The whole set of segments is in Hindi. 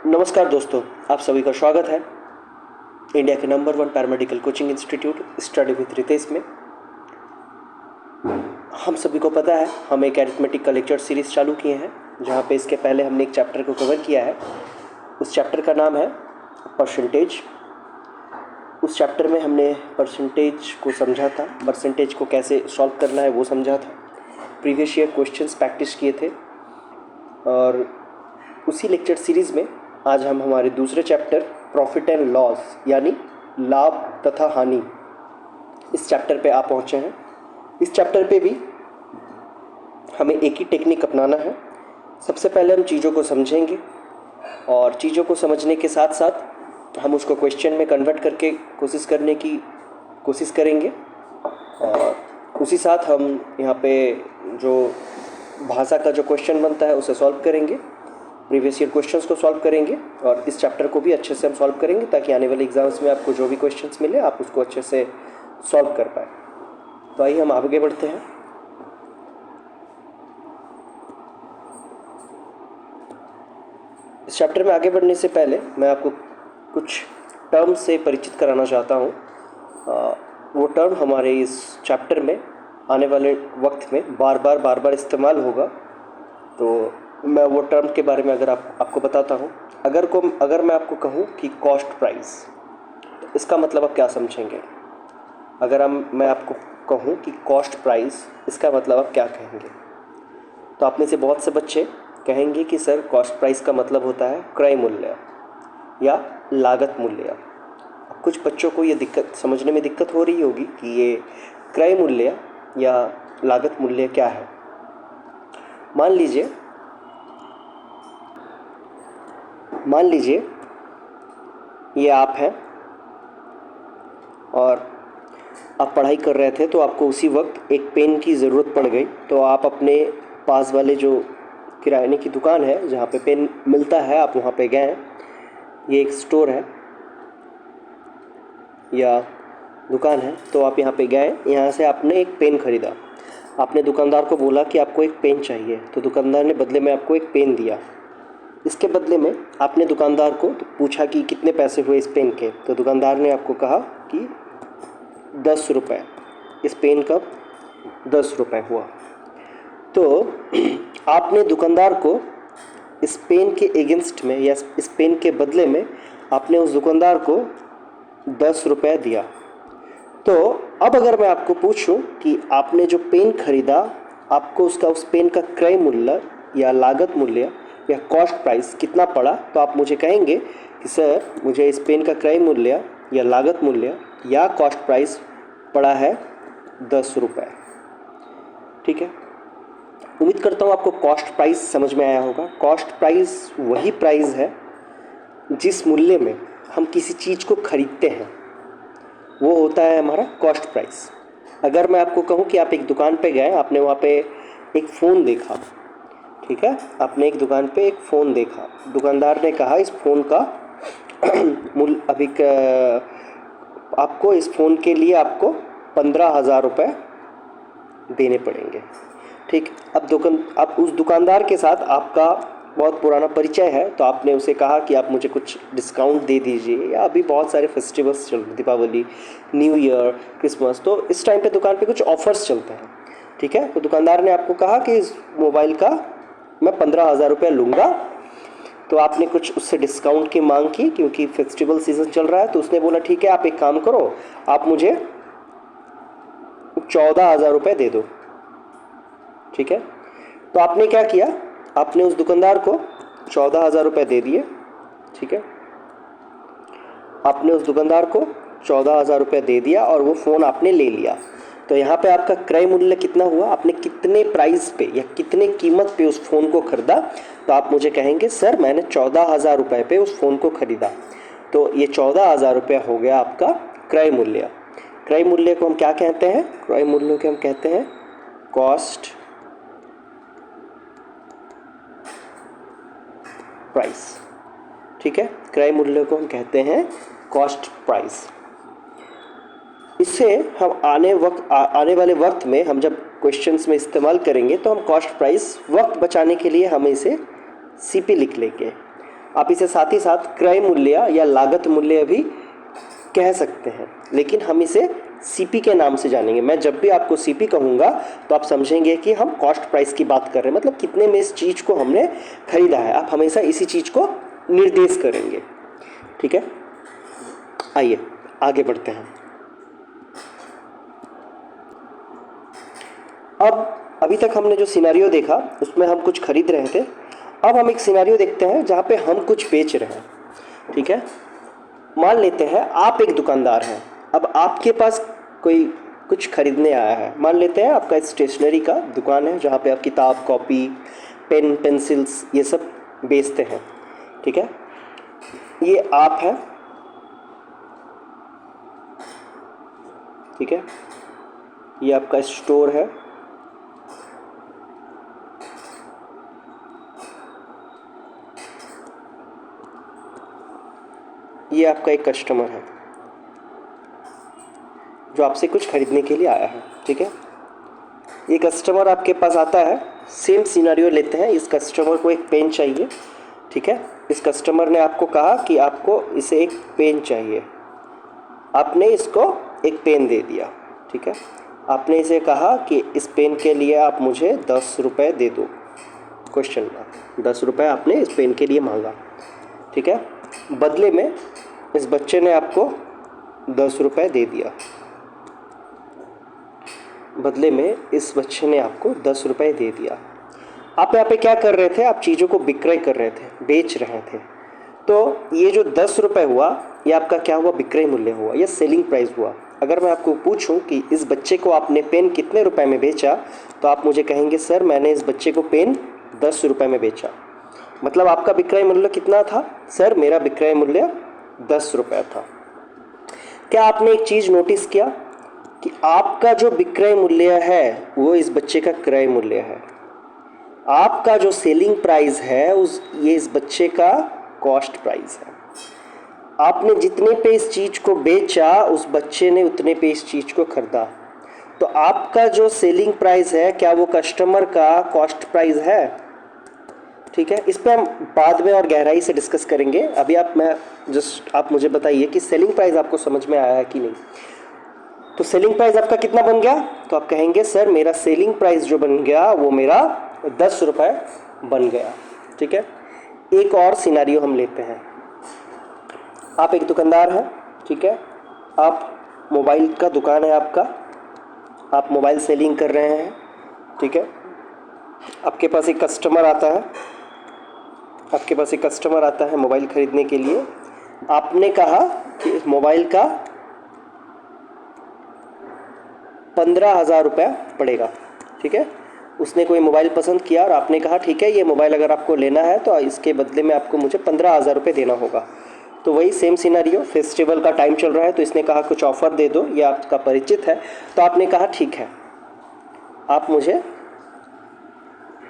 नमस्कार दोस्तों, आप सभी का स्वागत है इंडिया के number 1 paramedical coaching institute study with Ritesh में। हम सभी को पता है हम एक अरिथमेटिक का लेक्चर सीरीज़ चालू किए हैं, जहां पे इसके पहले हमने एक चैप्टर को कवर किया है। उस चैप्टर का नाम है परसेंटेज। उस चैप्टर में हमने परसेंटेज को समझा था, परसेंटेज को कैसे सॉल्व करना है वो समझा था, प्रीवियस ईयर क्वेश्चंस प्रैक्टिस किए थे। और उसी लेक्चर सीरीज़ में आज हम हमारे दूसरे चैप्टर प्रॉफिट एंड लॉस यानी लाभ तथा हानि, इस चैप्टर पे आप पहुँचे हैं। इस चैप्टर पे भी हमें एक ही टेक्निक अपनाना है। सबसे पहले हम चीज़ों को समझेंगे और चीज़ों को समझने के साथ साथ हम उसको क्वेश्चन में कन्वर्ट करके कोशिश करने की कोशिश करेंगे। और उसी साथ हम यहाँ पे जो भाषा का जो क्वेश्चन बनता है उसे सॉल्व करेंगे, प्रीवियस ईयर क्वेश्चंस को सॉल्व करेंगे और इस चैप्टर को भी अच्छे से हम सॉल्व करेंगे, ताकि आने वाले एग्जाम्स में आपको जो भी क्वेश्चंस मिले आप उसको अच्छे से सॉल्व कर पाए। तो आइए हम आगे बढ़ते हैं। इस चैप्टर में आगे बढ़ने से पहले मैं आपको कुछ टर्म से परिचित कराना चाहता हूँ। वो टर्म हमारे इस चैप्टर में आने वाले वक्त में बार बार इस्तेमाल होगा। तो मैं वो टर्म के बारे में अगर आपको बताता हूँ। अगर मैं आपको कहूँ कि कॉस्ट प्राइस, तो इसका मतलब आप क्या समझेंगे? मैं आपको कहूँ कि कॉस्ट प्राइस, इसका मतलब आप क्या कहेंगे? तो आप में से बहुत से बच्चे कहेंगे कि सर कॉस्ट प्राइस का मतलब होता है क्रय मूल्य या लागत मूल्य। कुछ बच्चों को ये दिक्कत समझने में दिक्कत हो रही होगी कि ये क्रय मूल्य या लागत मूल्य क्या है। मान लीजिए ये आप हैं और आप पढ़ाई कर रहे थे, तो आपको उसी वक्त एक पेन की ज़रूरत पड़ गई। तो आप अपने पास वाले जो किराने की दुकान है जहाँ पे पेन मिलता है, आप वहाँ पे गए। ये एक स्टोर है या दुकान है, तो आप यहाँ पे गए, यहाँ से आपने एक पेन ख़रीदा। आपने दुकानदार को बोला कि आपको एक पेन चाहिए, तो दुकानदार ने बदले में आपको एक पेन दिया। इसके बदले में आपने दुकानदार को पूछा कि कितने पैसे हुए इस पेन के, तो दुकानदार ने आपको कहा कि 10 रुपये, इस पेन का 10 रुपये हुआ। तो आपने दुकानदार को इस पेन के एगेंस्ट में या इस पेन के बदले में आपने उस दुकानदार को 10 रुपये दिया। तो अब अगर मैं आपको पूछूं कि आपने जो पेन खरीदा, आपको उस पेन का क्रय मूल्य या लागत मूल्य या कॉस्ट प्राइस कितना पड़ा, तो आप मुझे कहेंगे कि सर मुझे इस पेन का क्रय मूल्य या लागत मूल्य या कॉस्ट प्राइस पड़ा है 10 रुपये। ठीक है, उम्मीद करता हूँ आपको कॉस्ट प्राइस समझ में आया होगा। कॉस्ट प्राइस वही प्राइस है जिस मूल्य में हम किसी चीज़ को खरीदते हैं, वो होता है हमारा कॉस्ट प्राइस। अगर मैं आपको कहूँ कि आप एक दुकान पे गए, आपने वहाँ पे एक फ़ोन देखा, ठीक है, आपने एक दुकान पे एक फ़ोन देखा, दुकानदार ने कहा इस फ़ोन का मूल्य अभी आपको इस फ़ोन के लिए आपको 15,000 रुपये देने पड़ेंगे। ठीक, अब उस दुकानदार के साथ आपका बहुत पुराना परिचय है, तो आपने उसे कहा कि आप मुझे कुछ डिस्काउंट दे दीजिए, या अभी बहुत सारे फेस्टिवल्स चल रहे, दीपावली, न्यू ईयर, क्रिसमस, तो इस टाइम पे दुकान पे कुछ ऑफ़र्स चलते हैं। ठीक है, तो दुकानदार ने आपको कहा कि इस मोबाइल का मैं 15,000 रुपये लूँगा। तो आपने कुछ उससे डिस्काउंट की मांग की, क्योंकि फेस्टिवल सीज़न चल रहा है। तो उसने बोला ठीक है, आप एक काम करो, आप मुझे 14,000 रुपये दे दो। ठीक है, तो आपने क्या किया, आपने उस दुकानदार को 14,000 रुपये दे दिए। ठीक है, आपने उस दुकानदार को 14,000 रुपये दे दिया और वो फ़ोन आपने ले लिया। तो यहाँ पे आपका क्रय मूल्य कितना हुआ, आपने कितने प्राइस पे या कितने कीमत पे उस फ़ोन को ख़रीदा। तो आप मुझे कहेंगे सर मैंने 14,000 रुपये पे उस फ़ोन को ख़रीदा। तो ये 14,000 रुपये हो गया आपका क्रय मूल्य। क्रय मूल्य को हम क्या कहते हैं? क्रय मूल्य को हम कहते हैं कॉस्ट प्राइस। ठीक है, क्रय मूल्य को हम कहते हैं कॉस्ट प्राइस। इससे हम आने वाले वक्त में हम जब क्वेश्चंस में इस्तेमाल करेंगे तो हम कॉस्ट प्राइस वक्त बचाने के लिए हम इसे सीपी लिख लेंगे। आप इसे साथ ही साथ क्रय मूल्य या लागत मूल्य भी कह सकते हैं, लेकिन हम इसे सीपी के नाम से जानेंगे। मैं जब भी आपको सीपी कहूँगा तो आप समझेंगे कि हम कॉस्ट प्राइस की बात कर रहे हैं, मतलब कितने में इस चीज़ को हमने खरीदा है। आप हमेशा इसी चीज़ को निर्देश करेंगे, ठीक है। आइए आगे बढ़ते हैं। अब अभी तक हमने जो सिनेरियो देखा उसमें हम कुछ खरीद रहे थे। अब हम एक सिनेरियो देखते हैं जहाँ पे हम कुछ बेच रहे हैं, ठीक है। मान लेते हैं आप एक दुकानदार हैं, अब आपके पास कोई कुछ खरीदने आया है। मान लेते हैं आपका स्टेशनरी का दुकान है जहाँ पे आप किताब, कॉपी, पेन, पेंसिल्स ये सब बेचते हैं, ठीक है। ये आप हैं, ठीक है। ये आपका स्टोर है, ये आपका एक कस्टमर है जो आपसे कुछ खरीदने के लिए आया है, ठीक है। ये कस्टमर आपके पास आता है, सेम सिनेरियो लेते हैं। इस कस्टमर को एक पेन चाहिए, ठीक है। इस कस्टमर ने आपको कहा कि आपको इसे एक पेन चाहिए। आपने इसको एक पेन दे दिया, ठीक है। आपने इसे कहा कि इस पेन के लिए आप मुझे 10 रुपये दे दो, क्वेश्चन मार्क। 10 रुपये आपने इस पेन के लिए मांगा, ठीक है। बदले में इस बच्चे ने आपको 10 रुपये दे दिया। बदले में इस बच्चे ने आपको 10 रुपये दे दिया। आप यहाँ पे क्या कर रहे थे? आप चीज़ों को विक्रय कर रहे थे, बेच रहे थे। तो ये जो 10 रुपये हुआ, ये आपका क्या हुआ? विक्रय मूल्य हुआ, ये सेलिंग प्राइस हुआ। अगर मैं आपको पूछूं कि इस बच्चे को आपने पेन कितने रुपए में बेचा, तो आप मुझे कहेंगे सर मैंने इस बच्चे को पेन 10 रुपये में बेचा। मतलब आपका विक्रय मूल्य कितना था? सर मेरा विक्रय मूल्य 10 रुपये था। क्या आपने एक चीज़ नोटिस किया कि आपका जो विक्रय मूल्य है वो इस बच्चे का क्रय मूल्य है। आपका जो सेलिंग प्राइस है ये इस बच्चे का कॉस्ट प्राइस है। आपने जितने पे इस चीज़ को बेचा, उस बच्चे ने उतने पे इस चीज़ को खरीदा। तो आपका जो सेलिंग प्राइस है, क्या वो कस्टमर का कॉस्ट प्राइस है? ठीक है, इस पर हम बाद में और गहराई से डिस्कस करेंगे। अभी आप मुझे बताइए कि सेलिंग प्राइस आपको समझ में आया है कि नहीं। तो सेलिंग प्राइस आपका कितना बन गया? तो आप कहेंगे सर मेरा सेलिंग प्राइस जो बन गया वो मेरा 10 रुपये बन गया। ठीक है, एक और सिनेरियो हम लेते हैं। आप एक दुकानदार हैं, ठीक है। आप मोबाइल का दुकान है आपका, आप मोबाइल सेलिंग कर रहे हैं, ठीक है। आपके पास एक कस्टमर आता है मोबाइल ख़रीदने के लिए। आपने कहा कि इस मोबाइल का 15,000 रुपया पड़ेगा, ठीक है। उसने कोई मोबाइल पसंद किया और आपने कहा ठीक है, ये मोबाइल अगर आपको लेना है तो इसके बदले में आपको मुझे 15,000 रुपये देना होगा। तो वही सेम सिनेरियो, फेस्टिवल का टाइम चल रहा है तो इसने कहा कुछ ऑफ़र दे दो, ये आपका परिचित है। तो आपने कहा ठीक है, आप मुझे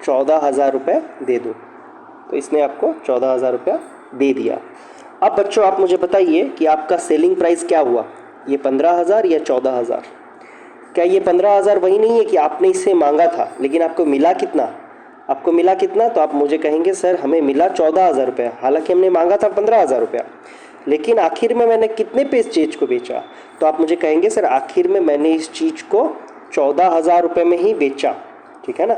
14,000 रुपये दे दो। तो इसने आपको 14,000 रुपया दे दिया। अब बच्चों आप मुझे बताइए कि आपका सेलिंग प्राइस क्या हुआ, ये 15,000 या 14,000? क्या ये 15,000 वही नहीं है कि आपने इससे मांगा था, लेकिन आपको मिला कितना? तो आप मुझे कहेंगे सर हमें मिला 14,000 रुपया, हालांकि हमने मांगा था 15,000 रुपया, लेकिन आखिर में मैंने कितने पे इस चीज़ को बेचा? तो आप मुझे कहेंगे सर आखिर में मैंने इस चीज़ को 14,000 रुपये में ही बेचा, ठीक है ना।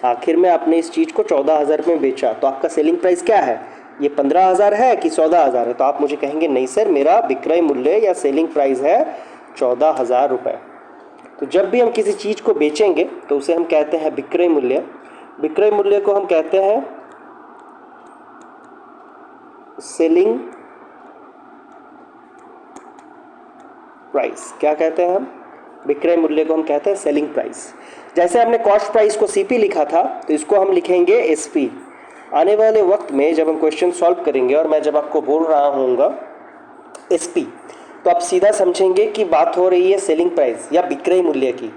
आखिर में आपने इस चीज़ को 14,000 में बेचा, तो आपका सेलिंग प्राइस क्या है? ये 15,000 है कि 14,000 है? तो आप मुझे कहेंगे नहीं सर मेरा विक्रय मूल्य या सेलिंग प्राइस है 14,000 रुपये। तो जब भी हम किसी चीज़ को बेचेंगे तो उसे हम कहते हैं विक्रय मूल्य। विक्रय मूल्य को हम कहते हैं सेलिंग प्राइस। क्या कहते हैं हम? विक्रय मूल्य को हम कहते हैं सेलिंग प्राइस। जैसे हमने कॉस्ट प्राइस को सीपी लिखा था, तो इसको हम लिखेंगे एसपी। आने वाले वक्त में जब हम क्वेश्चन सॉल्व करेंगे और मैं जब आपको बोल रहा हूँगा एसपी, तो आप सीधा समझेंगे कि बात हो रही है सेलिंग प्राइस या विक्रय मूल्य की।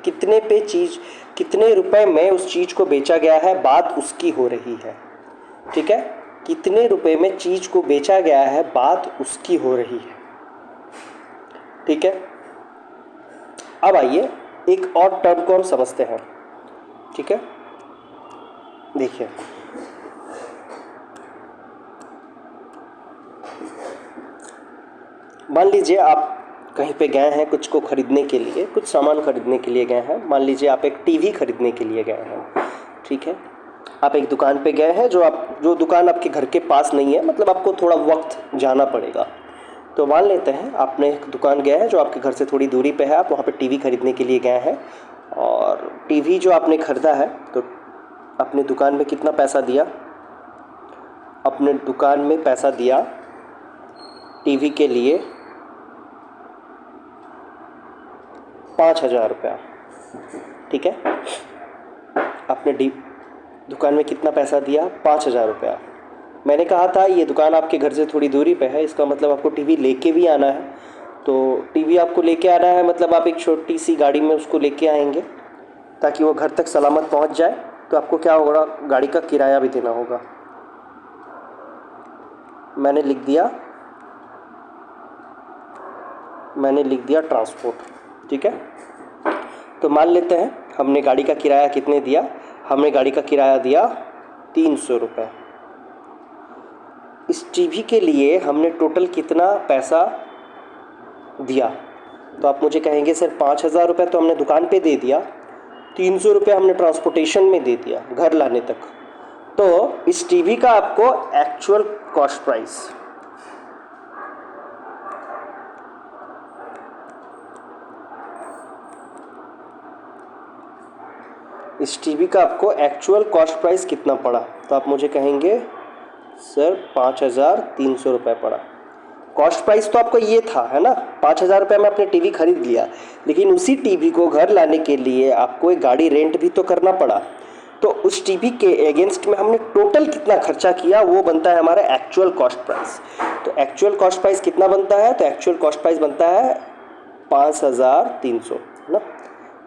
कितने रुपए में उस चीज़ को बेचा गया है, बात उसकी हो रही है, ठीक है। कितने रुपए में चीज़ को बेचा गया है, बात उसकी हो रही है, ठीक है। अब आइए एक और टर्म को हम समझते हैं, ठीक है। देखिए मान लीजिए आप कहीं पे गए हैं कुछ को खरीदने के लिए, कुछ सामान खरीदने के लिए गए हैं। मान लीजिए आप एक टीवी खरीदने के लिए गए हैं, ठीक है। आप एक दुकान पे गए हैं जो दुकान आपके घर के पास नहीं है, मतलब आपको थोड़ा वक्त जाना पड़ेगा। तो मान लेते हैं आपने एक दुकान गए हैं जो आपके घर से थोड़ी दूरी पे है, आप वहाँ पे टीवी खरीदने के लिए गए हैं। और टीवी जो आपने ख़रीदा है, तो अपने दुकान में कितना पैसा दिया? अपने दुकान में पैसा दिया टीवी के लिए 5,000 रुपया, ठीक है। आपने दुकान में कितना पैसा दिया? 5,000 रुपया। मैंने कहा था ये दुकान आपके घर से थोड़ी दूरी पे है, इसका मतलब आपको टीवी लेके भी आना है। तो टीवी आपको लेके आना है, मतलब आप एक छोटी सी गाड़ी में उसको लेके आएंगे ताकि वो घर तक सलामत पहुंच जाए। तो आपको क्या होगा? गाड़ी का किराया भी देना होगा। मैंने लिख दिया ट्रांसपोर्ट, ठीक है। तो मान लेते हैं हमने गाड़ी का किराया कितने दिया? हमने गाड़ी का किराया दिया 300 रुपये। इस टीवी के लिए हमने टोटल कितना पैसा दिया? तो आप मुझे कहेंगे सर 5,000 रुपये तो हमने दुकान पे दे दिया, 300 रुपये हमने ट्रांसपोर्टेशन में दे दिया घर लाने तक। तो इस टीवी का आपको एक्चुअल कॉस्ट प्राइस, इस टीवी का आपको एक्चुअल कॉस्ट प्राइस कितना पड़ा? तो आप मुझे कहेंगे सर 5,300 रुपये पड़ा। कॉस्ट प्राइस तो आपको ये था, है ना, 5,000 रुपये में आपने टीवी खरीद लिया, लेकिन उसी टीवी को घर लाने के लिए आपको एक गाड़ी रेंट भी तो करना पड़ा। तो उस टीवी के अगेंस्ट में हमने टोटल कितना खर्चा किया वो बनता है हमारा एक्चुअल कॉस्ट प्राइस। तो एक्चुअल कॉस्ट प्राइस कितना बनता है? तो एक्चुअल कॉस्ट प्राइस बनता है 5,300, है ना।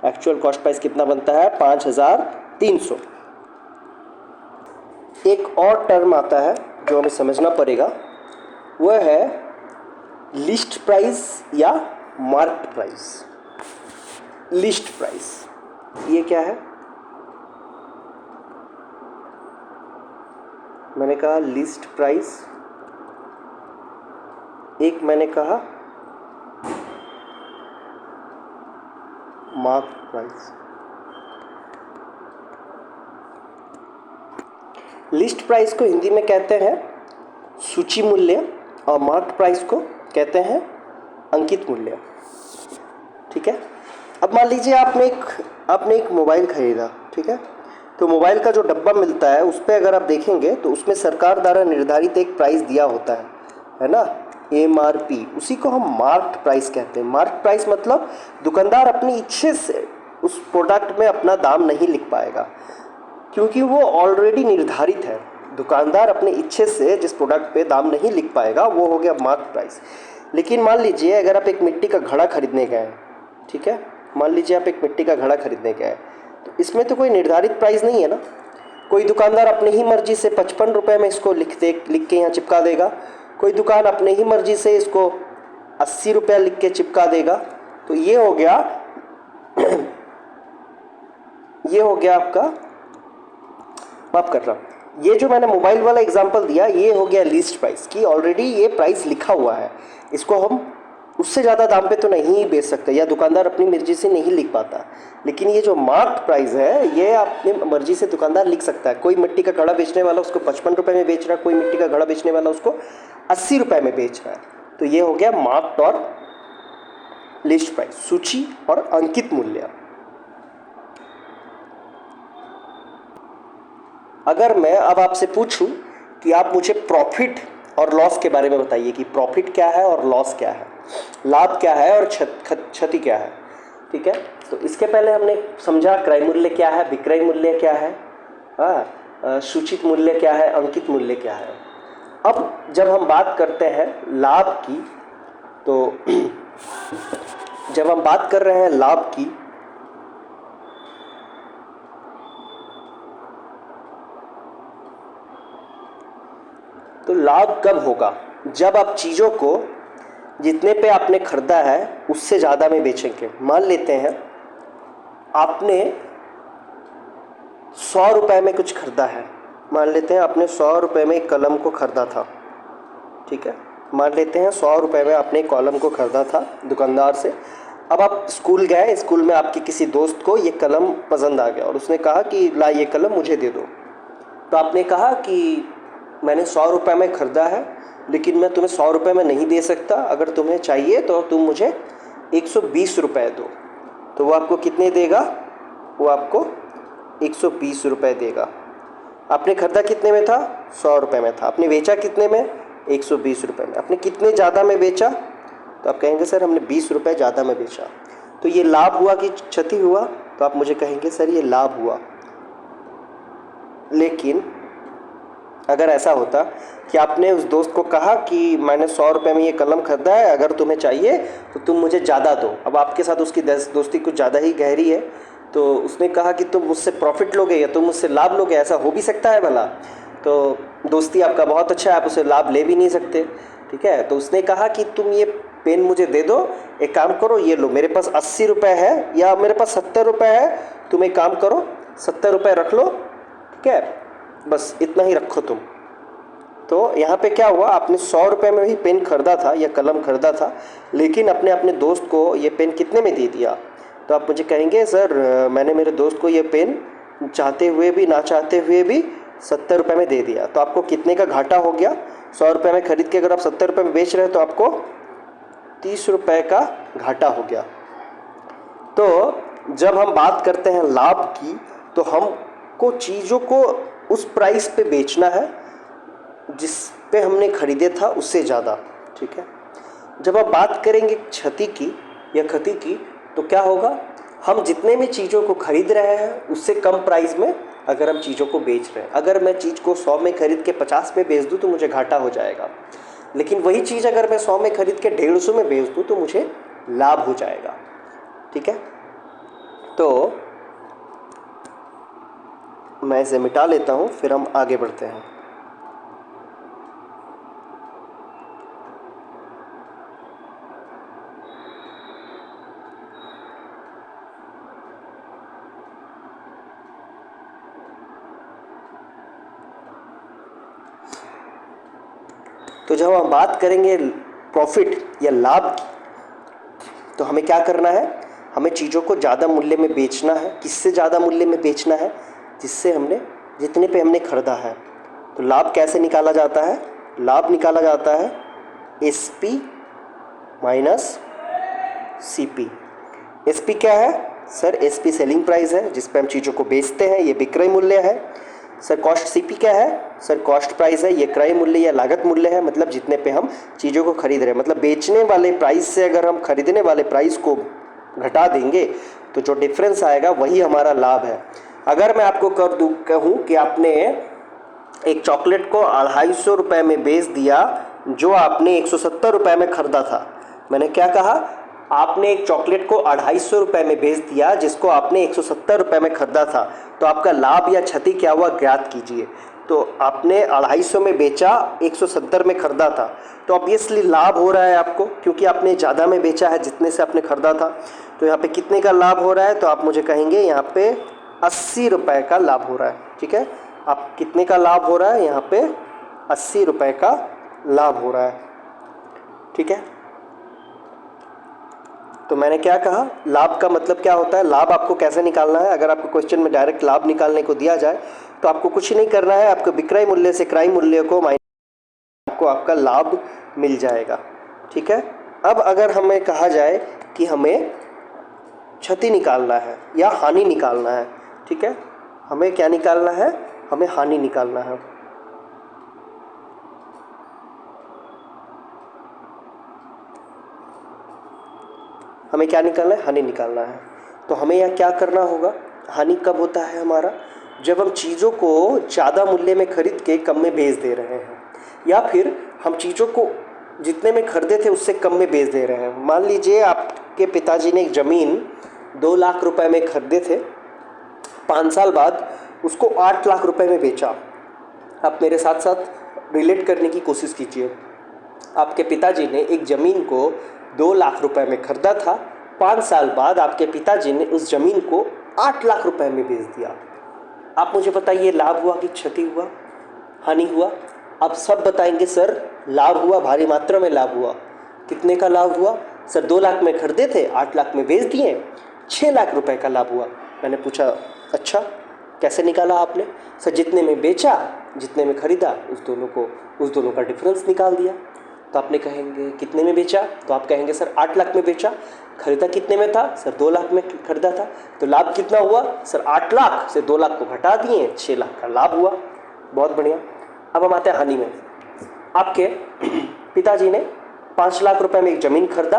एक्चुअल कॉस्ट प्राइस कितना बनता है? 5,300। एक और टर्म आता है जो हमें समझना पड़ेगा, वह है लिस्ट प्राइस या मार्क्ड प्राइस। लिस्ट प्राइस ये क्या है? मैंने कहा लिस्ट प्राइस, एक मैंने कहा मार्क्ड प्राइस। लिस्ट प्राइस को हिंदी में कहते हैं सूची मूल्य और मार्क्ड प्राइस को कहते हैं अंकित मूल्य, ठीक है। अब मान लीजिए आपने एक मोबाइल खरीदा, ठीक है। तो मोबाइल का जो डब्बा मिलता है उस पर अगर आप देखेंगे तो उसमें सरकार द्वारा निर्धारित एक प्राइस दिया होता है ना, MRP। उसी को हम मार्क्ड प्राइस कहते हैं। मार्क्ड प्राइस मतलब दुकानदार अपनी इच्छा से उस प्रोडक्ट में अपना दाम नहीं लिख पाएगा, क्योंकि वो ऑलरेडी निर्धारित है। दुकानदार अपने इच्छे से जिस प्रोडक्ट पे दाम नहीं लिख पाएगा वो हो गया मार्क्ड प्राइस। लेकिन मान लीजिए अगर आप एक मिट्टी का घड़ा खरीदने गए, ठीक है, मान लीजिए आप एक मिट्टी का घड़ा खरीदने गए, तो इसमें तो कोई निर्धारित प्राइस नहीं है ना। कोई दुकानदार अपनी ही मर्जी से 55 रुपये में इसको लिख के यहाँ चिपका देगा, कोई दुकान अपने ही मर्जी से इसको 80 रुपये लिख के चिपका देगा। तो ये हो गया आपका, माफ कर रहा हूँ, ये जो मैंने मोबाइल वाला एग्जांपल दिया ये हो गया लिस्ट प्राइस की ऑलरेडी ये प्राइस लिखा हुआ है, इसको हम उससे ज़्यादा दाम पे तो नहीं बेच सकते या दुकानदार अपनी मर्जी से नहीं लिख पाता। लेकिन ये जो मार्क्ड प्राइस है ये अपनी मर्जी से दुकानदार लिख सकता है। कोई मिट्टी का घड़ा बेचने वाला उसको 55 रुपये में बेच रहा है, कोई मिट्टी का घड़ा बेचने वाला उसको 80 रुपये में बेच रहा है। तो ये हो गया मार्क्ड और लिस्ट प्राइस, सूची और अंकित मूल्य। अगर मैं अब आपसे पूछूं कि आप मुझे प्रॉफिट और लॉस के बारे में बताइए कि प्रॉफिट क्या है और लॉस क्या है, लाभ क्या है और क्षति क्या है, ठीक है। तो इसके पहले हमने समझा क्रय मूल्य क्या है, विक्रय मूल्य क्या है, सूचित मूल्य क्या है, अंकित मूल्य क्या है। अब जब हम बात करते हैं लाभ की, तो जब हम बात कर रहे हैं लाभ की, तो लाभ कब होगा? जब आप चीज़ों को जितने पे आपने खरीदा है उससे ज़्यादा में बेचेंगे। मान लेते हैं आपने 100 रुपये में कुछ खरीदा है, मान लेते हैं आपने 100 रुपये में एक कलम को खरीदा था, ठीक है। मान लेते हैं 100 रुपये में आपने एक कलम को ख़रीदा था दुकानदार से। अब आप स्कूल गए, स्कूल में आपके किसी दोस्त को ये कलम पसंद आ गया और उसने कहा कि ला ये कलम मुझे दे दो। तो आपने कहा कि मैंने 100 रुपये में ख़रीदा है, लेकिन मैं तुम्हें 100 रुपये में नहीं दे सकता, अगर तुम्हें चाहिए तो तुम मुझे 120 रुपये दो। तो वो आपको कितने देगा? वो आपको 120 रुपये देगा। आपने ख़रीदा कितने में था? 100 रुपये में था। आपने बेचा कितने में? 120 रुपये में। आपने कितने ज़्यादा में बेचा? तो आप कहेंगे सर हमने 20 रुपये ज़्यादा में बेचा। तो ये लाभ हुआ कि क्षति हुआ? तो आप मुझे कहेंगे सर ये लाभ हुआ। लेकिन अगर ऐसा होता कि आपने उस दोस्त को कहा कि मैंने 100 रुपये में ये कलम खरीदा है, अगर तुम्हें चाहिए तो तुम मुझे ज़्यादा दो। अब आपके साथ उसकी दोस्ती कुछ ज़्यादा ही गहरी है, तो उसने कहा कि तुम मुझसे प्रॉफिट लोगे या तुम मुझसे लाभ लोगे, ऐसा हो भी सकता है भला। तो दोस्ती आपका बहुत अच्छा है, आप उसे लाभ ले भी नहीं सकते, ठीक है। तो उसने कहा कि तुम ये पेन मुझे दे दो, एक काम करो ये लो, मेरे पास 80 रुपये है या मेरे पास 70 रुपये है, तुम एक काम करो 70 रुपये रख लो, ठीक है, बस इतना ही रखो तुम। तो यहाँ पे क्या हुआ, आपने 100 रुपये में ही पेन खरीदा था या कलम खरीदा था, लेकिन अपने दोस्त को ये पेन कितने में दे दिया। तो आप मुझे कहेंगे सर मैंने मेरे दोस्त को ये पेन चाहते हुए भी ना चाहते हुए भी 70 रुपये में दे दिया। तो आपको कितने का घाटा हो गया? 100 रुपये में खरीद के अगर आप 70 रुपये में बेच रहे हैं तो आपको 30 रुपये का घाटा हो गया। तो जब हम बात करते हैं लाभ की, तो हमको चीज़ों को उस प्राइस पे बेचना है जिस पे हमने खरीदे था उससे ज़्यादा, ठीक है। जब आप बात करेंगे क्षति की या क्षति की, तो क्या होगा, हम जितने में चीज़ों को खरीद रहे हैं उससे कम प्राइस में अगर हम चीज़ों को बेच रहे हैं। अगर मैं चीज़ को 100 में खरीद के 50 में बेच दूँ तो मुझे घाटा हो जाएगा, लेकिन वही चीज़ अगर मैं 100 में खरीद के 150 में बेच दूँ तो मुझे लाभ हो जाएगा, ठीक है। तो मैं इसे मिटा लेता हूँ, फिर हम आगे बढ़ते हैं। तो जब हम बात करेंगे प्रॉफिट या लाभ की, तो हमें क्या करना है, हमें चीज़ों को ज़्यादा मूल्य में बेचना है। किससे ज़्यादा मूल्य में बेचना है? जिससे हमने जितने पे हमने ख़रीदा है। तो लाभ कैसे निकाला जाता है? लाभ निकाला जाता है SP माइनस CP। SP क्या है सर? SP सेलिंग प्राइस है जिस पे हम चीज़ों को बेचते हैं, ये विक्रय मूल्य है। सर कॉस्ट CP क्या है? सर कॉस्ट प्राइस है, ये क्रय मूल्य या लागत मूल्य है, मतलब जितने पे हम चीज़ों को खरीद रहे हैं। मतलब बेचने वाले प्राइस से अगर हम खरीदने वाले प्राइस को घटा देंगे तो जो डिफरेंस आएगा वही हमारा लाभ है। अगर मैं आपको कहूँ कि आपने एक चॉकलेट को 250 रुपये में बेच दिया जो आपने 170 रुपये में ख़रीदा था। मैंने क्या कहा? आपने एक चॉकलेट को 250 रुपये में बेच दिया जिसको आपने 170 रुपये में ख़रीदा था। तो आपका लाभ या क्षति क्या हुआ, ज्ञात कीजिए। तो आपने 250 में बेचा, 170 में ख़रीदा था, तो ऑब्वियसली लाभ हो रहा है आपको, क्योंकि आपने ज़्यादा में बेचा है जितने से आपने ख़रीदा था। तो यहाँ पे कितने का लाभ हो रहा है? तो आप मुझे कहेंगे यहाँ पे 80 रुपये का लाभ हो रहा है, ठीक है। आप कितने का लाभ हो रहा है? यहाँ पे 80 रुपये का लाभ हो रहा है, ठीक है। तो मैंने क्या कहा, लाभ का मतलब क्या होता है, लाभ आपको कैसे निकालना है। अगर आपको क्वेश्चन में डायरेक्ट लाभ निकालने को दिया जाए तो आपको कुछ नहीं करना है, आपको विक्रय मूल्य से क्रय मूल्य को माइनस आपको आपका लाभ मिल जाएगा, ठीक है। अब अगर हमें कहा जाए कि हमें क्षति निकालना है या हानि निकालना है, ठीक है, हमें क्या निकालना है, हमें हानि निकालना है। हमें क्या निकालना है, हानि निकालना है। तो हमें यह क्या करना होगा, हानि कब होता है हमारा, जब हम चीज़ों को ज़्यादा मूल्य में खरीद के कम में बेच दे रहे हैं, या फिर हम चीज़ों को जितने में खरीदे थे उससे कम में बेच दे रहे हैं। मान लीजिए आपके पिताजी ने एक ज़मीन 2 लाख रुपए में खरीदे थे, 5 साल बाद उसको 8 लाख रुपए में बेचा। आप मेरे साथ साथ रिलेट करने की कोशिश कीजिए। आपके पिताजी ने एक ज़मीन को 2 लाख रुपए में खरीदा था, 5 साल बाद आपके पिताजी ने उस ज़मीन को 8 लाख रुपए में बेच दिया। आप मुझे बताइए, लाभ हुआ कि क्षति हुआ, हानि हुआ? आप सब बताएंगे सर लाभ हुआ, भारी मात्रा में लाभ हुआ। कितने का लाभ हुआ? सर 2 लाख में खरीदे थे, 8 लाख में बेच दिए, 6 लाख रुपए का लाभ हुआ। मैंने पूछा अच्छा कैसे निकाला आपने? सर जितने में बेचा जितने में खरीदा उस दोनों का डिफरेंस निकाल दिया। तो आपने कहेंगे कितने में बेचा? तो आप कहेंगे सर 8 लाख में बेचा। खरीदा कितने में था? सर 2 लाख में खरीदा था। तो लाभ कितना हुआ? सर 8 लाख से 2 लाख को घटा दिए, 6 लाख का लाभ हुआ। बहुत बढ़िया। अब हम आते हैं हानि में। आपके पिताजी ने 5 लाख रुपए में एक ज़मीन खरीदा,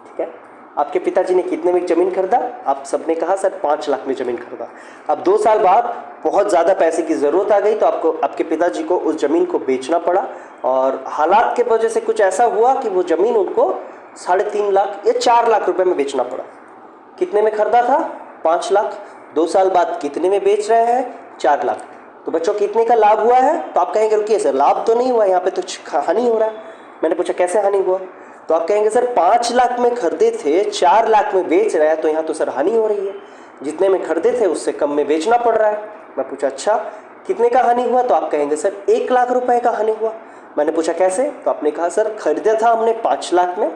ठीक है। आपके पिताजी ने कितने में एक ज़मीन खरीदा? आप सबने कहा सर 5 लाख में ज़मीन खरीदा। अब 2 साल बाद बहुत ज़्यादा पैसे की ज़रूरत आ गई, तो आपके पिताजी को उस ज़मीन को बेचना पड़ा, और हालात के वजह से कुछ ऐसा हुआ कि वो ज़मीन उनको 3.5 लाख या 4 लाख रुपए में बेचना पड़ा। कितने में खरीदा था? 5 लाख। 2 साल बाद कितने में बेच रहे हैं? 4 लाख। तो बच्चों कितने का लाभ हुआ है? तो आप कहेंगे रुकिए सर लाभ तो नहीं हुआ, यहाँ पे तो हानि हो रहा है। मैंने पूछा कैसे हानि हुआ? तो आप कहेंगे सर 5 लाख में खरीदे थे, 4 लाख में बेच रहे हैं, तो यहाँ तो सर हानि हो रही है, जितने में खरीदे थे उससे कम में बेचना पड़ रहा है। मैं पूछा अच्छा कितने का हानि हुआ? तो आप कहेंगे सर 1 लाख रुपए का हानि हुआ। मैंने पूछा कैसे? तो आपने कहा सर खरीदा था हमने 5 लाख में,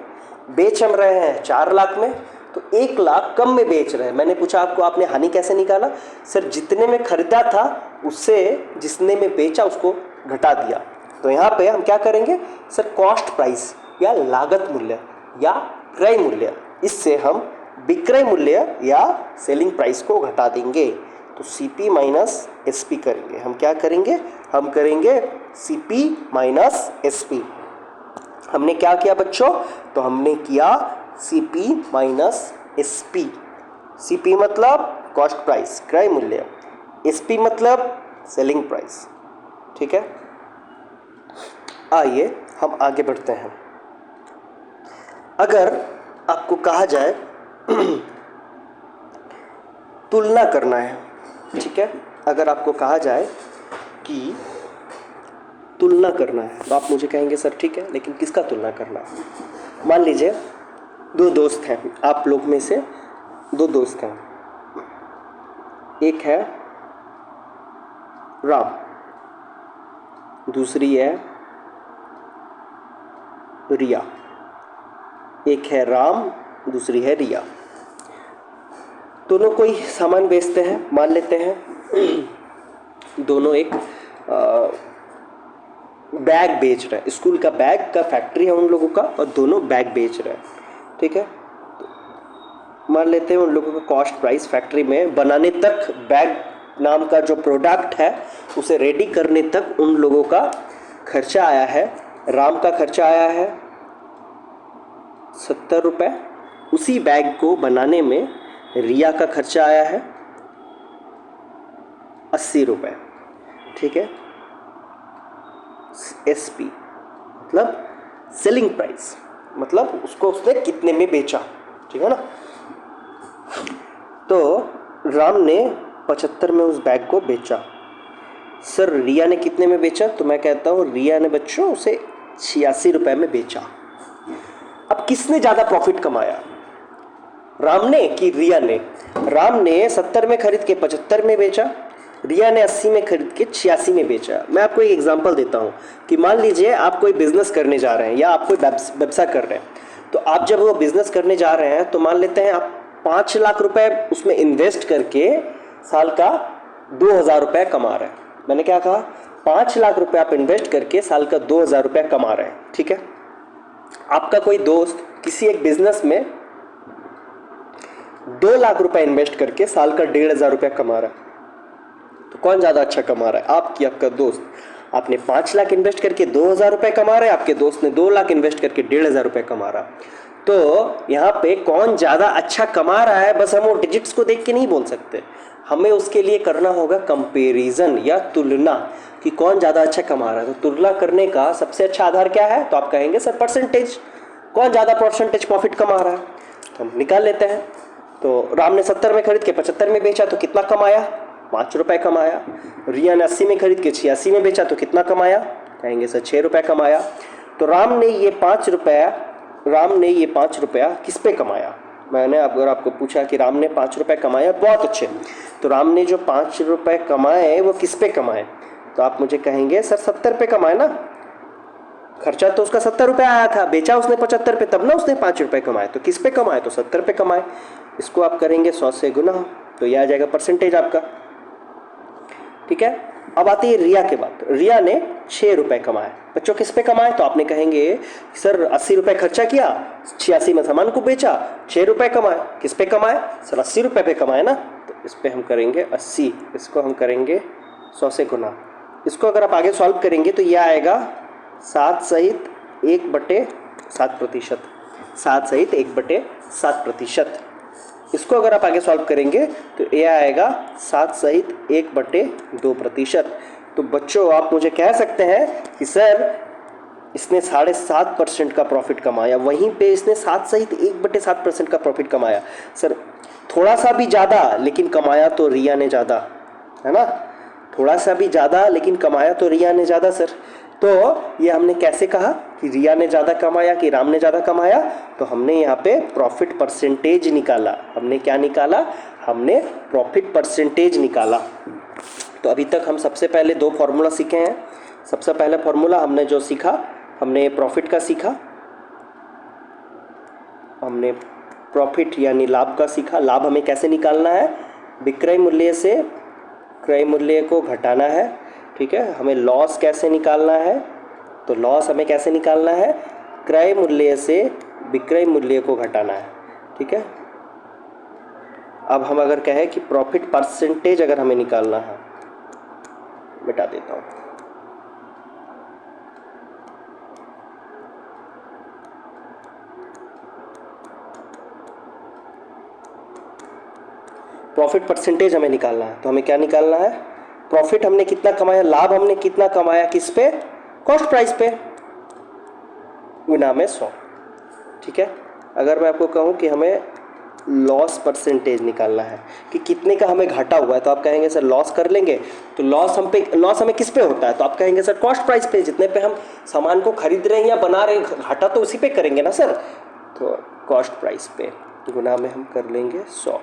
बेच हम रहे हैं 4 लाख में, तो 1 लाख कम में बेच रहे हैं। मैंने पूछा आपने हानि कैसे निकाला? सर जितने में खरीदा था उससे जितने में बेचा उसको घटा दिया। तो यहाँ पे हम क्या करेंगे सर? कॉस्ट प्राइस या लागत मूल्य या क्रय मूल्य, इससे हम विक्रय मूल्य या सेलिंग प्राइस को घटा देंगे। तो CP माइनस SP करेंगे। हम क्या करेंगे? हम करेंगे CP माइनस SP। हमने क्या किया बच्चों? तो हमने किया CP माइनस SP। CP मतलब कॉस्ट प्राइस, क्रय मूल्य, SP मतलब सेलिंग प्राइस, ठीक है। आइए हम आगे बढ़ते हैं। अगर आपको कहा जाए तुलना करना है, ठीक है, अगर आपको कहा जाए कि तुलना करना है तो आप मुझे कहेंगे सर ठीक है लेकिन किसका तुलना करना है? मान लीजिए 2 दोस्त हैं, आप लोग में से 2 दोस्त हैं, एक है राम, दूसरी है रिया। एक है राम, दूसरी है रिया। दोनों कोई सामान बेचते हैं, मान लेते हैं दोनों एक बैग बेच रहे हैं, स्कूल का बैग का फैक्ट्री है उन लोगों का, और दोनों बैग बेच रहे हैं, ठीक है। मान लेते हैं उन लोगों का कॉस्ट प्राइस फैक्ट्री में बनाने तक, बैग नाम का जो प्रोडक्ट है उसे रेडी करने तक उन लोगों का खर्चा आया है। राम का खर्चा आया है 70 रुपये, उसी बैग को बनाने में रिया का खर्चा आया है 80 रुपये, ठीक है। SP मतलब सेलिंग प्राइस, मतलब उसको उसने कितने में बेचा, ठीक है ना। तो राम ने 75 में उस बैग को बेचा। सर रिया ने कितने में बेचा? तो मैं कहता हूँ रिया ने बच्चों उसे 86 रुपये में बेचा। अब किसने ज़्यादा प्रॉफिट कमाया, राम ने कि रिया ने? राम ने 70 में खरीद के 75 में बेचा, रिया ने 80 में खरीद के 86 में बेचा। मैं आपको एक एग्जांपल देता हूँ कि मान लीजिए आप कोई बिजनेस करने जा रहे हैं या आप कोई व्यवसाय कर रहे हैं, तो आप जब वो बिजनेस करने जा रहे हैं तो मान लेते हैं आप 5 लाख रुपए उसमें इन्वेस्ट करके साल का 2000 रुपये कमा रहे हैं। मैंने क्या कहा? 5 लाख रुपए आप इन्वेस्ट करके साल का 2000 रुपये कमा रहे हैं, ठीक है। आपका कोई दोस्त किसी एक बिजनेस में 2 लाख रुपए इन्वेस्ट करके साल का 1500 रुपये कमा रहा है, तो कौन ज़्यादा अच्छा कमा रहा है, आप कि आपका दोस्त? आपने 5 लाख इन्वेस्ट करके 2000 रुपये कमा रहे हैं, आपके दोस्त ने 2 लाख इन्वेस्ट करके 1500 रुपये कमा रहा। तो यहाँ पे कौन ज़्यादा अच्छा कमा रहा है, बस हम वो डिजिट्स को देख के नहीं बोल सकते, हमें उसके लिए करना होगा कंपैरिजन या तुलना कि कौन ज़्यादा अच्छा कमा रहा है। तो तुलना करने का सबसे अच्छा आधार क्या है? तो आप कहेंगे सर परसेंटेज, कौन ज़्यादा परसेंटेज प्रॉफिट कमा रहा है, तो हम निकाल लेते हैं। तो राम ने 70 में खरीद के 75 में बेचा तो कितना कमाया? 5 रुपये कमाया। रिया ने 80 में खरीद के 86 में बेचा तो कितना कमाया? कहेंगे सर 6 रुपये कमाया। तो राम ने ये 5 रुपया किस पे कमाया? मैंने अगर आपको पूछा कि राम ने 5 रुपये कमाया, बहुत अच्छे, तो राम ने जो 5 रुपये कमाए वो किस पे कमाए? तो आप मुझे कहेंगे सर 70 रुपये कमाए ना, खर्चा तो उसका 70 रुपये आया था, बेचा उसने 75 रुपये, तब ना उसने 5 रुपये कमाए। तो किस पे कमाए? तो 70 रुपये कमाए। इसको आप करेंगे 100 से गुना, तो ये आ जाएगा परसेंटेज आपका। ठीक है, अब आती है रिया के बात। रिया ने 6 रुपये कमाए। बच्चों किस पे कमाए? तो आपने कहेंगे सर 80 रुपये खर्चा किया, 86 में सामान को बेचा, 6 रुपये कमाए। किस पे कमाए? सर 80 रुपये पे कमाए ना, तो इस पे हम करेंगे 80, इसको हम करेंगे 100 से गुना। इसको अगर आप आगे सॉल्व करेंगे तो यह आएगा 7 सहित 1/7%, 7 सहित 1/7%। इसको अगर आप आगे सॉल्व करेंगे तो यह आएगा 7 सहित 1/2%। तो बच्चों आप मुझे कह सकते हैं कि सर इसने 7.5% का प्रॉफिट कमाया, वहीं पे इसने 7 सहित 1/7% का प्रॉफिट कमाया। सर थोड़ा सा भी ज़्यादा लेकिन कमाया तो रिया ने ज़्यादा, है ना, थोड़ा सा भी ज़्यादा लेकिन कमाया तो रिया ने ज़्यादा। सर तो ये हमने कैसे कहा कि रिया ने ज़्यादा कमाया कि राम ने ज़्यादा कमाया? तो हमने यहाँ पे प्रॉफिट परसेंटेज निकाला। हमने क्या निकाला? हमने प्रॉफिट परसेंटेज निकाला। तो अभी तक हम सबसे पहले 2 फॉर्मूला सीखे हैं। सबसे पहला फॉर्मूला हमने जो सीखा, हमने प्रॉफिट का सीखा, हमने प्रॉफिट यानी लाभ का सीखा। लाभ हमें कैसे निकालना है? विक्रय मूल्य से क्रय मूल्य को घटाना है। ठीक है, हमें लॉस कैसे निकालना है? तो लॉस हमें कैसे निकालना है? क्रय मूल्य से विक्रय मूल्य को घटाना है। ठीक है, अब हम अगर कहें कि प्रॉफिट परसेंटेज अगर हमें निकालना है, मिटा देता हूँ, प्रॉफिट परसेंटेज हमें निकालना है। तो हमें क्या निकालना है? प्रॉफिट हमने कितना कमाया, लाभ हमने कितना कमाया, किस पे? कॉस्ट प्राइस पे, गुना में 100। ठीक है, अगर मैं आपको कहूँ कि हमें लॉस परसेंटेज निकालना है कि कितने का हमें घाटा हुआ है, तो आप कहेंगे सर लॉस कर लेंगे। तो लॉस हमें किस पे होता है? तो आप कहेंगे सर कॉस्ट प्राइस पे, जितने पे हम सामान को खरीद रहे हैं या बना रहे हैं, घाटा तो उसी पे करेंगे ना सर। तो कॉस्ट प्राइस पे गुना में हम कर लेंगे 100।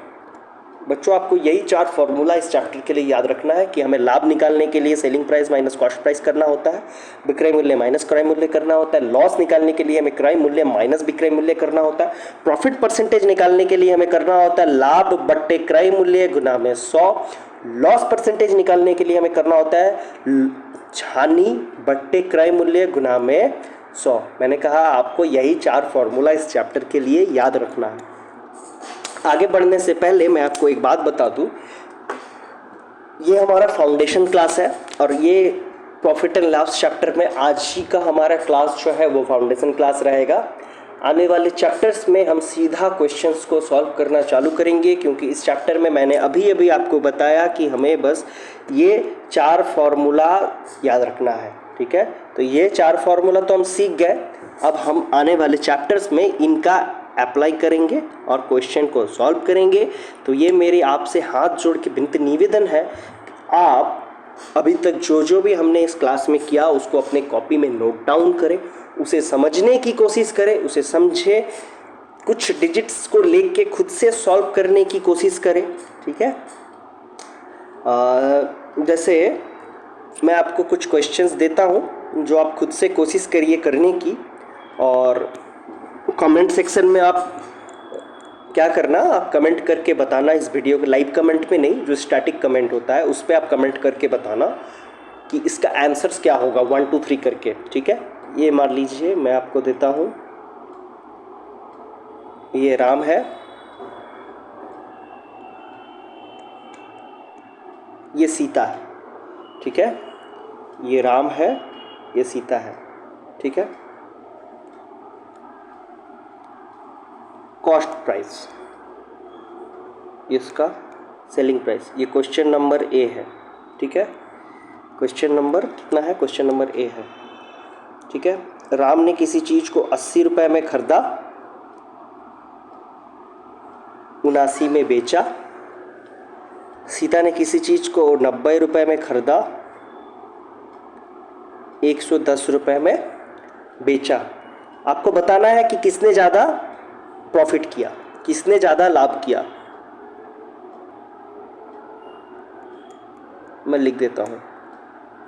बच्चों आपको यही 4 फॉर्मूला इस चैप्टर के लिए याद रखना है कि हमें लाभ निकालने के लिए selling price minus cost price करना होता है, विक्रय मूल्य माइनस क्रय मूल्य करना होता है, लॉस निकालने के लिए हमें क्रय मूल्य माइनस विक्रय मूल्य करना होता है, प्रॉफिट परसेंटेज निकालने के लिए हमें करना होता है लाभ बट्टे क्रय मूल्य गुना में 100, लॉस परसेंटेज निकालने के लिए हमें करना होता है हानि बट्टे क्रय मूल्य गुना में 100। मैंने कहा आपको यही 4 फॉर्मूला इस चैप्टर के लिए याद रखना है। आगे बढ़ने से पहले मैं आपको एक बात बता दूं, ये हमारा फाउंडेशन क्लास है और ये प्रॉफिट एंड लॉस चैप्टर में आज ही का हमारा क्लास जो है वो फाउंडेशन क्लास रहेगा। आने वाले चैप्टर्स में हम सीधा क्वेश्चंस को सॉल्व करना चालू करेंगे, क्योंकि इस चैप्टर में मैंने अभी आपको बताया कि हमें बस ये 4 फॉर्मूला याद रखना है। ठीक है, तो ये 4 फॉर्मूला तो हम सीख गए। अब हम आने वाले चैप्टर्स में इनका अप्लाई करेंगे और क्वेश्चन को सॉल्व करेंगे। तो ये मेरी आपसे हाथ जोड़ के विनती निवेदन है, आप अभी तक जो भी हमने इस क्लास में किया उसको अपने कॉपी में नोट डाउन करें, उसे समझने की कोशिश करें, उसे समझें, कुछ डिजिट्स को लेके खुद से सॉल्व करने की कोशिश करें। ठीक है, जैसे मैं आपको कुछ क्वेश्चंस देता हूँ जो आप खुद से कोशिश करिए करने की, और कमेंट सेक्शन में आप क्या करना, आप कमेंट करके बताना इस वीडियो के, लाइव कमेंट में नहीं, जो स्टैटिक कमेंट होता है उस पर आप कमेंट करके बताना कि इसका आंसर्स क्या होगा 1 2 3 करके। ठीक है, ये मान लीजिए मैं आपको देता हूँ, ये राम है, ये सीता है। ठीक है, ये राम है, ये सीता है। ठीक है, कॉस्ट प्राइस, इसका सेलिंग प्राइस, ये क्वेश्चन नंबर ए है। ठीक है, क्वेश्चन नंबर कितना है? क्वेश्चन नंबर ए है। ठीक है, राम ने किसी चीज़ को 80 रुपये में खरीदा, 79 में बेचा। सीता ने किसी चीज़ को 90 रुपये में खरीदा, 110 रुपये में बेचा। आपको बताना है कि किसने ज़्यादा प्रॉफिट किया, किसने ज़्यादा लाभ किया। मैं लिख देता हूँ,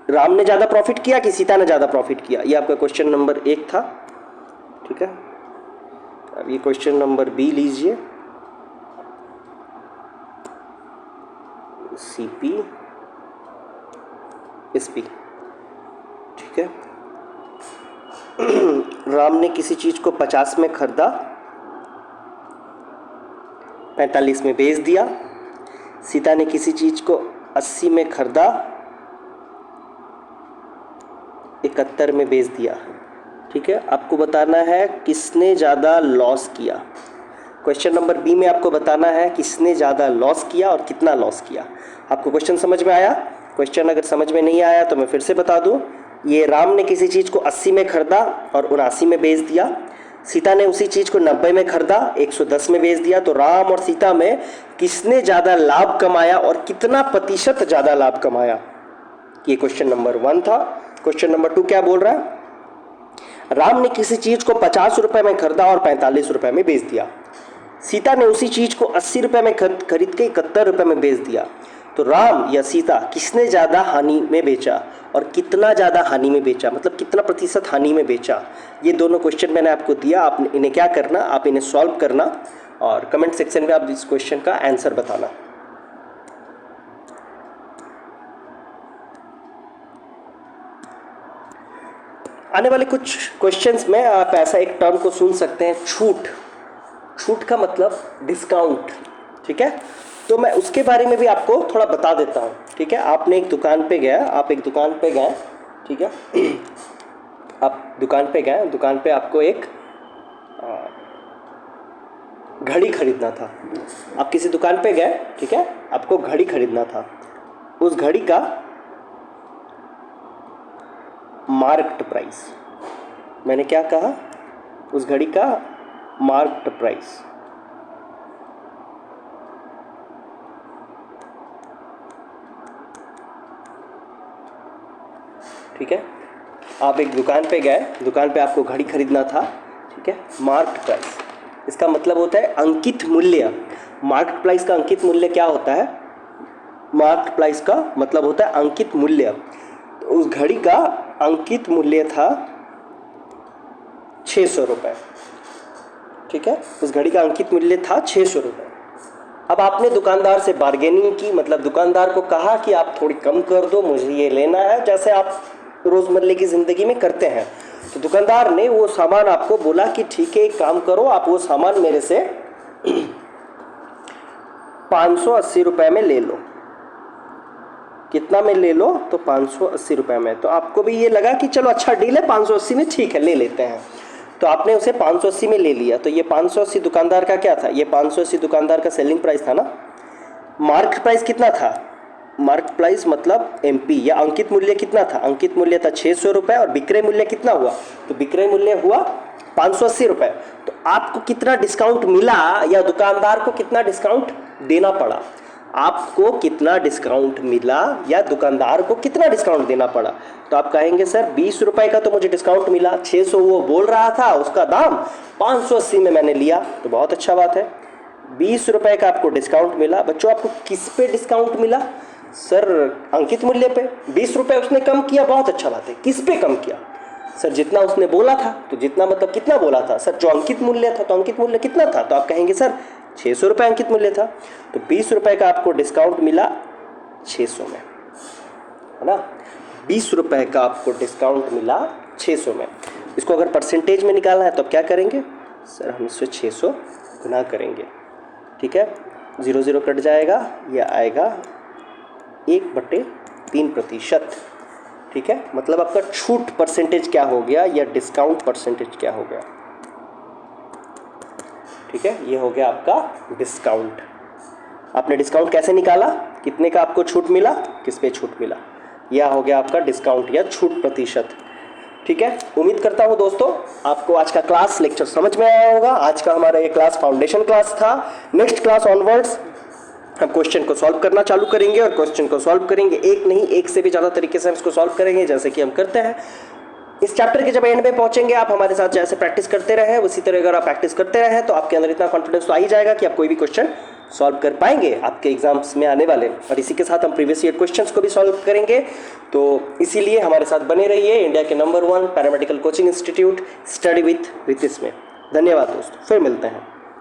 राम ने ज़्यादा प्रॉफिट किया कि सीता ने ज़्यादा प्रॉफिट किया? ये आपका क्वेश्चन नंबर 1 था। ठीक है, अब ये क्वेश्चन नंबर बी लीजिए। CP SP। ठीक है, राम ने किसी चीज़ को 50 में खरीदा, 45 में बेच दिया। सीता ने किसी चीज़ को 80 में खरीदा, 71 में बेच दिया। ठीक है, आपको बताना है किसने ज़्यादा लॉस किया। क्वेश्चन नंबर बी में आपको बताना है किसने ज़्यादा लॉस किया और कितना लॉस किया। आपको क्वेश्चन समझ में आया? क्वेश्चन अगर समझ में नहीं आया तो मैं फिर से बता दूं। ये राम ने किसी चीज़ को 80 में खरीदा और 79 में बेच दिया। सीता ने उसी चीज़ को 90 में खरीदा, 110 में बेच दिया। तो राम और सीता में किसने ज़्यादा लाभ कमाया और कितना प्रतिशत ज़्यादा लाभ कमाया? ये क्वेश्चन नंबर 1 था। क्वेश्चन नंबर 2 क्या बोल रहा है? राम ने किसी चीज़ को 50 रुपये में खरीदा और 45 रुपये में बेच दिया। सीता ने उसी चीज़ को 80 रुपये में खरीद के 71 रुपये में बेच दिया। तो राम या सीता किसने ज़्यादा हानि में बेचा और कितना ज़्यादा हानि में बेचा, मतलब कितना प्रतिशत हानि में बेचा? ये दोनों क्वेश्चन मैंने आपको दिया। आप इन्हें क्या करना, आप इन्हें सॉल्व करना और कमेंट सेक्शन में आप इस क्वेश्चन का आंसर बताना। आने वाले कुछ क्वेश्चंस में आप ऐसा एक टर्म को सुन सकते हैं, छूट। छूट का मतलब डिस्काउंट। ठीक है, तो मैं उसके बारे में भी आपको थोड़ा बता देता हूँ। ठीक है, आपने एक दुकान पे गया, आप एक दुकान पे गए। ठीक है, आप दुकान पे गए, दुकान पे आपको एक घड़ी खरीदना था। आप किसी दुकान पे गए, ठीक है, आपको घड़ी खरीदना था। उस घड़ी का मार्केट प्राइस, मैंने क्या कहा? उस घड़ी का मार्केट प्राइस। ठीक है, आप एक दुकान पे गए, दुकान पे आपको घड़ी खरीदना था। ठीक है, मार्केट प्राइस, इसका मतलब होता है अंकित मूल्य। मार्केट प्राइस का अंकित मूल्य क्या होता है? मार्केट प्राइस का मतलब होता है अंकित मूल्य। तो उस घड़ी का अंकित मूल्य था 600 रुपये। ठीक है, उस घड़ी का अंकित मूल्य था 600 रुपये। अब आपने दुकानदार से बार्गेनिंग की, मतलब दुकानदार को कहा कि आप थोड़ी कम कर दो, मुझे ये लेना है, जैसे आप रोज़मर्रा की ज़िंदगी में करते हैं। तो दुकानदार ने वो सामान आपको बोला कि ठीक है, एक काम करो, आप वो सामान मेरे से 580 रुपये में ले लो। कितना में ले लो? तो 580 रुपये में। तो आपको भी ये लगा कि चलो अच्छा डील है, 580 में ठीक है, ले लेते हैं। तो आपने उसे 580 में ले लिया। तो ये 580 दुकानदार का क्या था? ये 580 दुकानदार का सेलिंग प्राइस था ना। मार्केट प्राइस कितना था? मार्केट प्राइस मतलब MP या अंकित मूल्य कितना था? अंकित मूल्य था 600 रुपये और विक्रय मूल्य कितना हुआ? तो विक्रय मूल्य हुआ 580 रुपये। तो आपको कितना डिस्काउंट मिला या दुकानदार को कितना डिस्काउंट देना पड़ा? आपको कितना डिस्काउंट मिला या दुकानदार को कितना डिस्काउंट देना पड़ा? तो आप कहेंगे सर 20 रुपये का तो मुझे डिस्काउंट मिला, 600 वो बोल रहा था, उसका दाम 580 में मैंने लिया। तो बहुत अच्छा बात है, 20 रुपये का आपको डिस्काउंट मिला। बच्चों आपको किस पे डिस्काउंट मिला? सर अंकित मूल्य पे। 20 रुपये उसने कम किया, बहुत अच्छा बात है। किस पे कम किया? सर जितना उसने बोला था। तो जितना मतलब कितना बोला था? सर जो अंकित मूल्य था, तो अंकित मूल्य कितना था? तो आप कहेंगे सर 600 रुपये अंकित मूल्य था। तो 20 रुपये का आपको डिस्काउंट मिला 600 में, है ना। 20 रुपये का आपको डिस्काउंट मिला 600 में। इसको अगर परसेंटेज में निकालना है तो क्या करेंगे? सर हम इससे 600 गुना करेंगे। ठीक है, 0 0 कट जाएगा, यह आएगा 1/3%। ठीक है, मतलब आपका छूट परसेंटेज क्या हो गया या डिस्काउंट परसेंटेज क्या हो गया? ठीक है, ये हो गया आपका डिस्काउंट। आपने डिस्काउंट कैसे निकाला? कितने का आपको छूट मिला, किस पे छूट मिला? यह हो गया आपका डिस्काउंट या छूट प्रतिशत। ठीक है, उम्मीद करता हूँ दोस्तों आपको आज का क्लास लेक्चर समझ में आया होगा। आज का हमारा ये क्लास फाउंडेशन क्लास था। नेक्स्ट क्लास ऑनवर्ड्स हम क्वेश्चन को सॉल्व करना चालू करेंगे और क्वेश्चन को सॉल्व करेंगे, एक नहीं एक से भी ज़्यादा तरीके से हम इसको सॉल्व करेंगे, जैसे कि हम करते हैं। इस चैप्टर के जब एंड में पहुंचेंगे आप हमारे साथ जैसे प्रैक्टिस करते रहे, उसी तरह अगर आप प्रैक्टिस करते रहे तो आपके अंदर इतना कॉन्फिडेंस तो आ ही जाएगा कि आप कोई भी क्वेश्चन सॉल्व कर पाएंगे आपके एग्जाम्स में आने वाले, और इसी के साथ हम प्रीवियस ईयर क्वेश्चंस को भी सॉल्व करेंगे। तो इसीलिए हमारे साथ बने रहिए इंडिया के number 1 paramedical coaching institute study with Ritish में। धन्यवाद दोस्तों, फिर मिलते हैं।